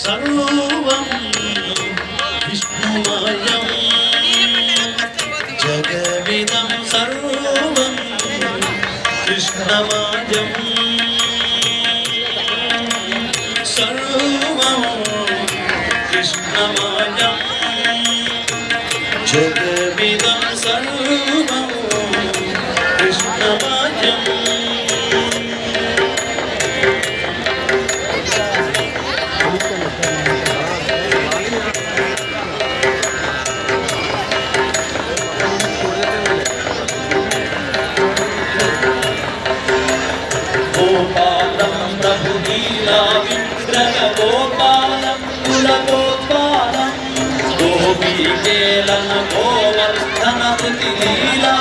सर्वं विष्णुमयं जगमिदं सर्वं कृष्णमयं सर्वं कृष्णमयं जगमिदं सर्वं कृष्णमयं गोपालं प्रभुलीला विग्रह गोपालं कुलगोपालं गोपीकेलन गोवर्धन लीला